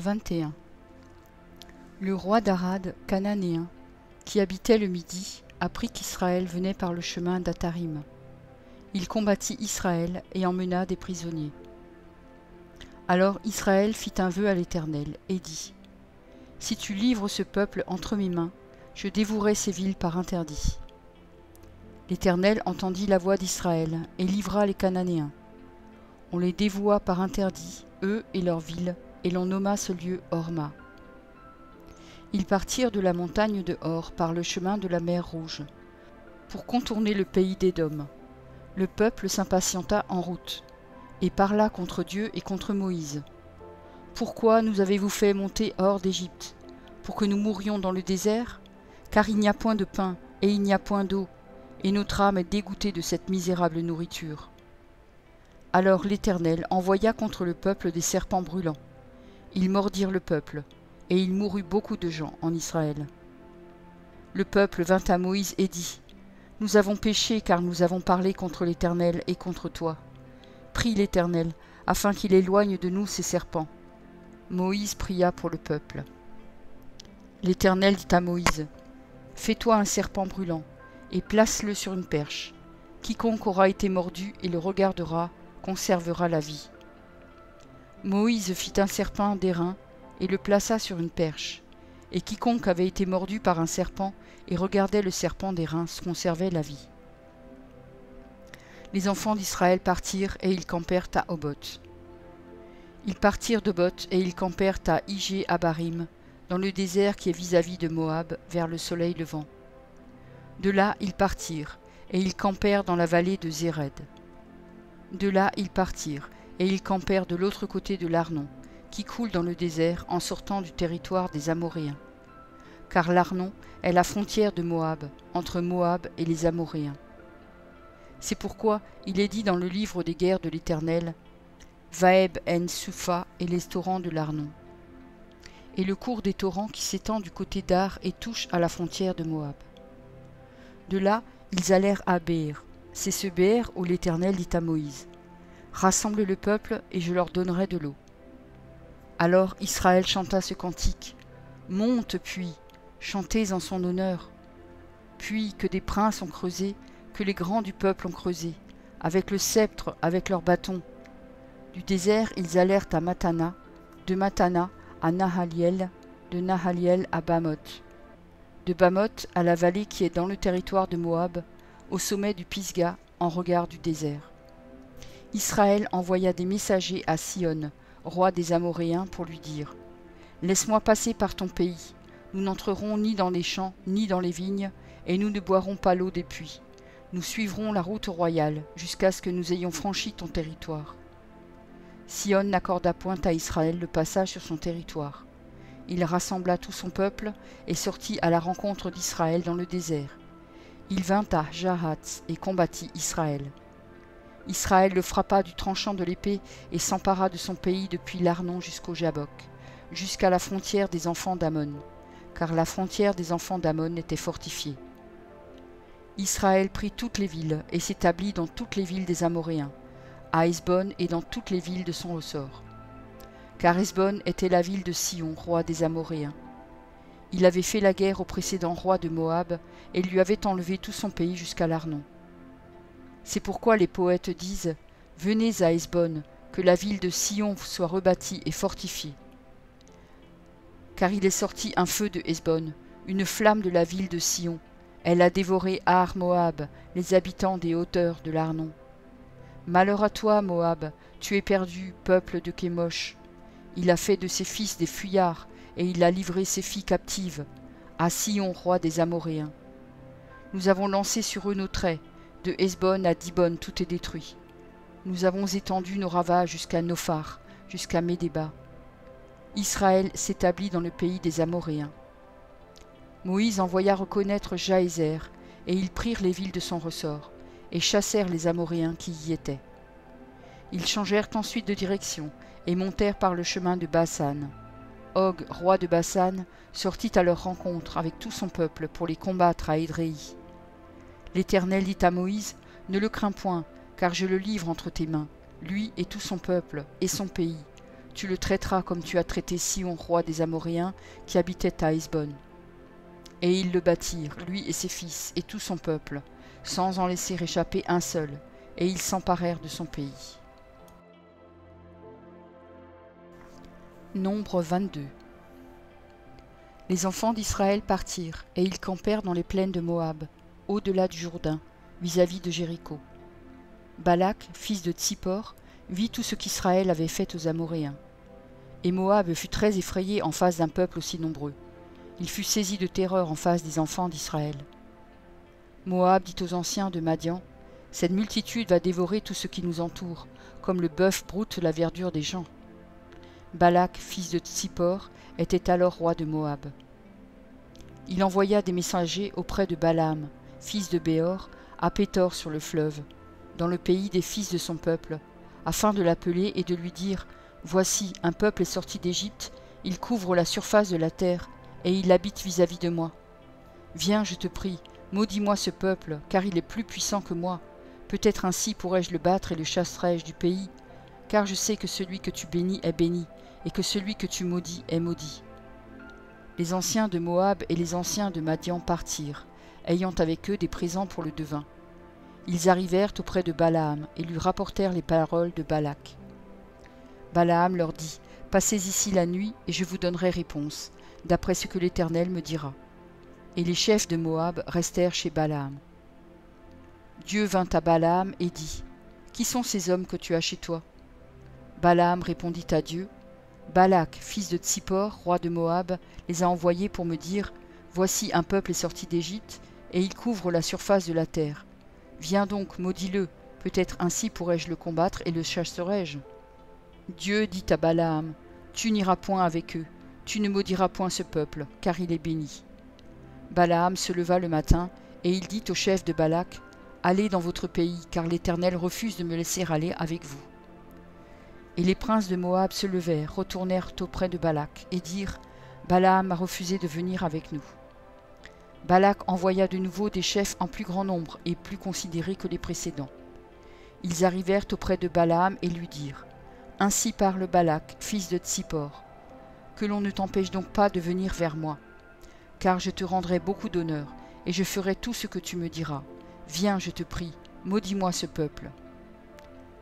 21. Le roi d'Arad, cananéen, qui habitait le Midi, apprit qu'Israël venait par le chemin d'Atarim. Il combattit Israël et emmena des prisonniers. Alors Israël fit un vœu à l'Éternel et dit : Si tu livres ce peuple entre mes mains, je dévouerai ces villes par interdit. L'Éternel entendit la voix d'Israël et livra les Cananéens. On les dévoua par interdit, eux et leurs villes, et l'on nomma ce lieu Horma. Ils partirent de la montagne de Hor par le chemin de la mer Rouge, pour contourner le pays d'Édom. Le peuple s'impatienta en route, et parla contre Dieu et contre Moïse. « Pourquoi nous avez-vous fait monter hors d'Égypte? Pour que nous mourions dans le désert? Car il n'y a point de pain, et il n'y a point d'eau, et notre âme est dégoûtée de cette misérable nourriture. » Alors l'Éternel envoya contre le peuple des serpents brûlants. Ils mordirent le peuple, et il mourut beaucoup de gens en Israël. Le peuple vint à Moïse et dit : Nous avons péché car nous avons parlé contre l'Éternel et contre toi. Prie l'Éternel, afin qu'il éloigne de nous ces serpents. Moïse pria pour le peuple. L'Éternel dit à Moïse : Fais-toi un serpent brûlant, et place-le sur une perche. Quiconque aura été mordu et le regardera conservera la vie. Moïse fit un serpent d'airain et le plaça sur une perche, et quiconque avait été mordu par un serpent et regardait le serpent d'airain conservait la vie. Les enfants d'Israël partirent et ils campèrent à Oboth. Ils partirent d'Oboth et ils campèrent à Ijé-Abarim, dans le désert qui est vis-à-vis de Moab, vers le soleil levant. De là ils partirent, et ils campèrent dans la vallée de Zéred. De là ils partirent, et ils campèrent de l'autre côté de l'Arnon, qui coule dans le désert en sortant du territoire des Amoréens. Car l'Arnon est la frontière de Moab, entre Moab et les Amoréens. C'est pourquoi il est dit dans le livre des guerres de l'Éternel : Vaeb en Sufa et les torrents de l'Arnon. Et le cours des torrents qui s'étend du côté d'Ar et touche à la frontière de Moab. De là, ils allèrent à Béer. C'est ce Béer où l'Éternel dit à Moïse : Rassemble le peuple et je leur donnerai de l'eau. Alors Israël chanta ce cantique : Monte puis, chantez en son honneur. Puis que des princes ont creusé, que les grands du peuple ont creusé, avec le sceptre, avec leurs bâtons. Du désert ils allèrent à Matana, de Matana à Nahaliel, de Nahaliel à Bamoth, de Bamoth à la vallée qui est dans le territoire de Moab, au sommet du Pisga, en regard du désert. Israël envoya des messagers à Sihon, roi des Amoréens, pour lui dire : Laisse-moi passer par ton pays, nous n'entrerons ni dans les champs, ni dans les vignes, et nous ne boirons pas l'eau des puits. Nous suivrons la route royale, jusqu'à ce que nous ayons franchi ton territoire. Sihon n'accorda point à Israël le passage sur son territoire. Il rassembla tout son peuple et sortit à la rencontre d'Israël dans le désert. Il vint à Jahath et combattit Israël. Israël le frappa du tranchant de l'épée et s'empara de son pays depuis l'Arnon jusqu'au Jabbok, jusqu'à la frontière des enfants d'Ammon, car la frontière des enfants d'Ammon était fortifiée. Israël prit toutes les villes et s'établit dans toutes les villes des Amoréens, à Hesbon et dans toutes les villes de son ressort. Car Hesbon était la ville de Sihon, roi des Amoréens. Il avait fait la guerre au précédent roi de Moab et lui avait enlevé tout son pays jusqu'à l'Arnon. C'est pourquoi les poètes disent : Venez à Hesbon, que la ville de Sihon soit rebâtie et fortifiée. Car il est sorti un feu de Hesbon, une flamme de la ville de Sihon. Elle a dévoré Ar Moab, les habitants des hauteurs de l'Arnon. Malheur à toi, Moab, tu es perdu, peuple de Kémosh. Il a fait de ses fils des fuyards, et il a livré ses filles captives, à Sihon, roi des Amoréens. Nous avons lancé sur eux nos traits, de Hesbon à Dibon tout est détruit. Nous avons étendu nos ravages jusqu'à Nophar, jusqu'à Médéba. Israël s'établit dans le pays des Amoréens. Moïse envoya reconnaître Jaézer, et ils prirent les villes de son ressort, et chassèrent les Amoréens qui y étaient. Ils changèrent ensuite de direction, et montèrent par le chemin de Basan. Og, roi de Basan, sortit à leur rencontre avec tout son peuple pour les combattre à Édréi. L'Éternel dit à Moïse : Ne le crains point, car je le livre entre tes mains, lui et tout son peuple et son pays. tu le traiteras comme tu as traité Sihon, roi des Amoréens, qui habitait à Hesbon. » Et ils le battirent, lui et ses fils, et tout son peuple, sans en laisser échapper un seul, et ils s'emparèrent de son pays. Nombre 22. Les enfants d'Israël partirent, et ils campèrent dans les plaines de Moab, au-delà du Jourdain, vis-à-vis de Jéricho. Balak, fils de Tsippor, vit tout ce qu'Israël avait fait aux Amoréens. Et Moab fut très effrayé en face d'un peuple aussi nombreux. Il fut saisi de terreur en face des enfants d'Israël. Moab dit aux anciens de Madian, « Cette multitude va dévorer tout ce qui nous entoure, comme le bœuf broute la verdure des champs. » Balak, fils de Tsippor, était alors roi de Moab. Il envoya des messagers auprès de Balaam, fils de Béor, à Pétor sur le fleuve, dans le pays des fils de son peuple, afin de l'appeler et de lui dire, « Voici, un peuple est sorti d'Égypte, il couvre la surface de la terre, et il habite vis-à-vis de moi. Viens, je te prie, maudis-moi ce peuple, car il est plus puissant que moi. Peut-être ainsi pourrais-je le battre et le chasserai-je du pays, car je sais que celui que tu bénis est béni, et que celui que tu maudis est maudit. » Les anciens de Moab et les anciens de Madian partirent, ayant avec eux des présents pour le devin. Ils arrivèrent auprès de Balaam et lui rapportèrent les paroles de Balak. Balaam leur dit, « Passez ici la nuit, et je vous donnerai réponse, d'après ce que l'Éternel me dira. » Et les chefs de Moab restèrent chez Balaam. Dieu vint à Balaam et dit, « Qui sont ces hommes que tu as chez toi ?» Balaam répondit à Dieu, « Balak, fils de Tsippor, roi de Moab, les a envoyés pour me dire, « Voici un peuple est sorti d'Égypte, et il couvre la surface de la terre. Viens donc, maudis-le, peut-être ainsi pourrais-je le combattre et le chasserai-je. » Dieu dit à Balaam, « Tu n'iras point avec eux, tu ne maudiras point ce peuple, car il est béni. » Balaam se leva le matin, et il dit au chef de Balak, « Allez dans votre pays, car l'Éternel refuse de me laisser aller avec vous. » Et les princes de Moab se levèrent, retournèrent auprès de Balak, et dirent, « Balaam a refusé de venir avec nous. » Balak envoya de nouveau des chefs en plus grand nombre et plus considérés que les précédents. Ils arrivèrent auprès de Balaam et lui dirent, « Ainsi parle Balak, fils de Tsippor, que l'on ne t'empêche donc pas de venir vers moi, car je te rendrai beaucoup d'honneur, et je ferai tout ce que tu me diras. Viens, je te prie, maudis-moi ce peuple. »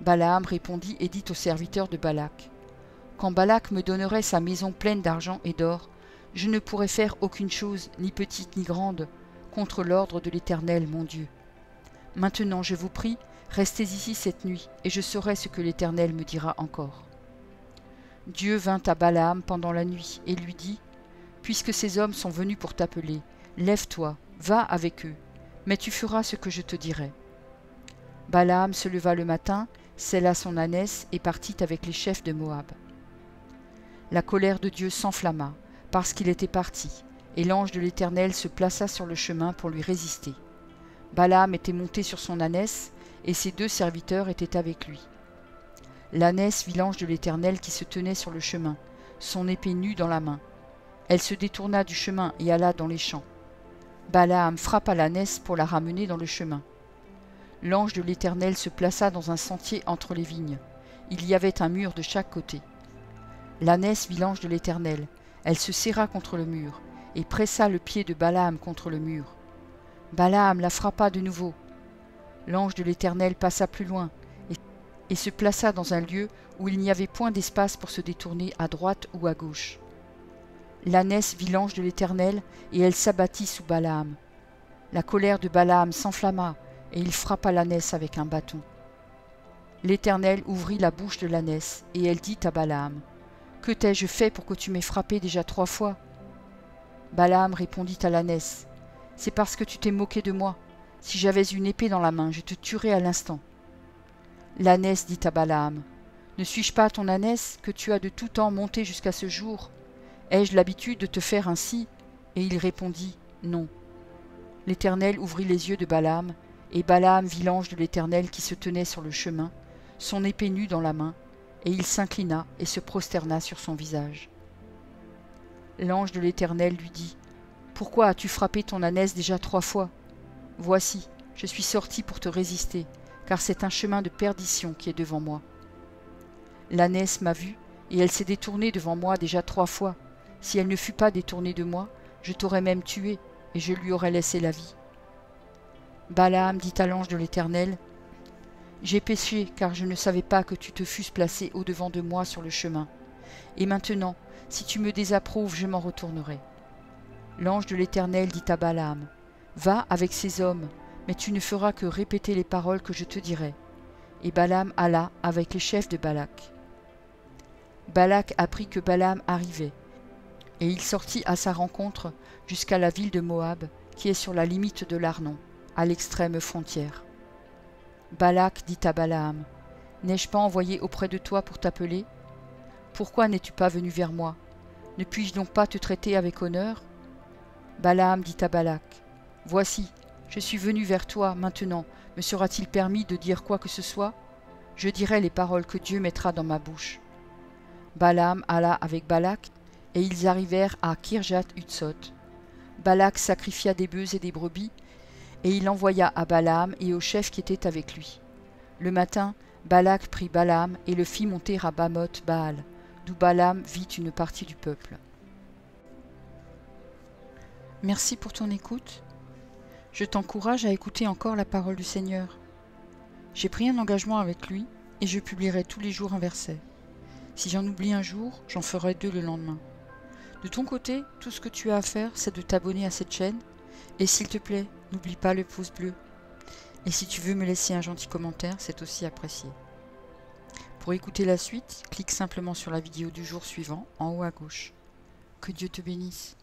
Balaam répondit et dit aux serviteurs de Balak, « Quand Balak me donnerait sa maison pleine d'argent et d'or, je ne pourrais faire aucune chose, ni petite ni grande, contre l'ordre de l'Éternel mon Dieu. Maintenant, je vous prie, restez ici cette nuit, et je saurai ce que l'Éternel me dira encore. » Dieu vint à Balaam pendant la nuit et lui dit, « Puisque ces hommes sont venus pour t'appeler, lève-toi, va avec eux, mais tu feras ce que je te dirai. » Balaam se leva le matin, sella son ânesse et partit avec les chefs de Moab. La colère de Dieu s'enflamma, parce qu'il était parti, et l'ange de l'Éternel se plaça sur le chemin pour lui résister. Balaam était monté sur son ânesse, et ses 2 serviteurs étaient avec lui. L'ânesse vit l'ange de l'Éternel qui se tenait sur le chemin, son épée nue dans la main. Elle se détourna du chemin et alla dans les champs. Balaam frappa l'ânesse pour la ramener dans le chemin. L'ange de l'Éternel se plaça dans un sentier entre les vignes. Il y avait un mur de chaque côté. L'ânesse vit l'ange de l'Éternel. Elle se serra contre le mur et pressa le pied de Balaam contre le mur. Balaam la frappa de nouveau. L'ange de l'Éternel passa plus loin et se plaça dans un lieu où il n'y avait point d'espace pour se détourner à droite ou à gauche. L'ânesse vit l'ange de l'Éternel et elle s'abattit sous Balaam. La colère de Balaam s'enflamma et il frappa l'ânesse avec un bâton. L'Éternel ouvrit la bouche de l'ânesse et elle dit à Balaam, « Que t'ai-je fait pour que tu m'aies frappé déjà 3 fois ?» Balaam répondit à l'ânesse, « C'est parce que tu t'es moqué de moi. Si j'avais une épée dans la main, je te tuerais à l'instant. » L'ânesse dit à Balaam, « Ne suis-je pas ton ânesse que tu as de tout temps monté jusqu'à ce jour? Ai-je l'habitude de te faire ainsi ?» Et il répondit, « Non. » L'Éternel ouvrit les yeux de Balaam, et Balaam vit l'ange de l'Éternel qui se tenait sur le chemin, son épée nue dans la main, et il s'inclina et se prosterna sur son visage. L'ange de l'Éternel lui dit, « Pourquoi as-tu frappé ton ânesse déjà 3 fois? Voici, je suis sorti pour te résister, car c'est un chemin de perdition qui est devant moi. L'ânesse m'a vu, et elle s'est détournée devant moi déjà 3 fois. Si elle ne fût pas détournée de moi, je t'aurais même tué, et je lui aurais laissé la vie. » Balaam dit à l'ange de l'Éternel, « J'ai péché, car je ne savais pas que tu te fusses placé au-devant de moi sur le chemin. Et maintenant, si tu me désapprouves, je m'en retournerai. » L'ange de l'Éternel dit à Balaam, « Va avec ces hommes, mais tu ne feras que répéter les paroles que je te dirai. » Et Balaam alla avec les chefs de Balak. Balak apprit que Balaam arrivait, et il sortit à sa rencontre jusqu'à la ville de Moab, qui est sur la limite de l'Arnon, à l'extrême frontière. Balak dit à Balaam, « N'ai-je pas envoyé auprès de toi pour t'appeler? Pourquoi n'es-tu pas venu vers moi? Ne puis-je donc pas te traiter avec honneur? » Balaam dit à Balak, « Voici, je suis venu vers toi maintenant, me sera-t-il permis de dire quoi que ce soit? Je dirai les paroles que Dieu mettra dans ma bouche. » Balaam alla avec Balak, et ils arrivèrent à Kirjath-Hutsot. Balak sacrifia des bœufs et des brebis, et il envoya à Balaam et aux chefs qui étaient avec lui. Le matin, Balak prit Balaam et le fit monter à Bamoth Baal, d'où Balaam vit une partie du peuple. Merci pour ton écoute. Je t'encourage à écouter encore la parole du Seigneur. J'ai pris un engagement avec lui et je publierai tous les jours un verset. Si j'en oublie un jour, j'en ferai 2 le lendemain. De ton côté, tout ce que tu as à faire, c'est de t'abonner à cette chaîne. Et s'il te plaît, n'oublie pas le pouce bleu. Et si tu veux me laisser un gentil commentaire, c'est aussi apprécié. Pour écouter la suite, clique simplement sur la vidéo du jour suivant, en haut à gauche. Que Dieu te bénisse.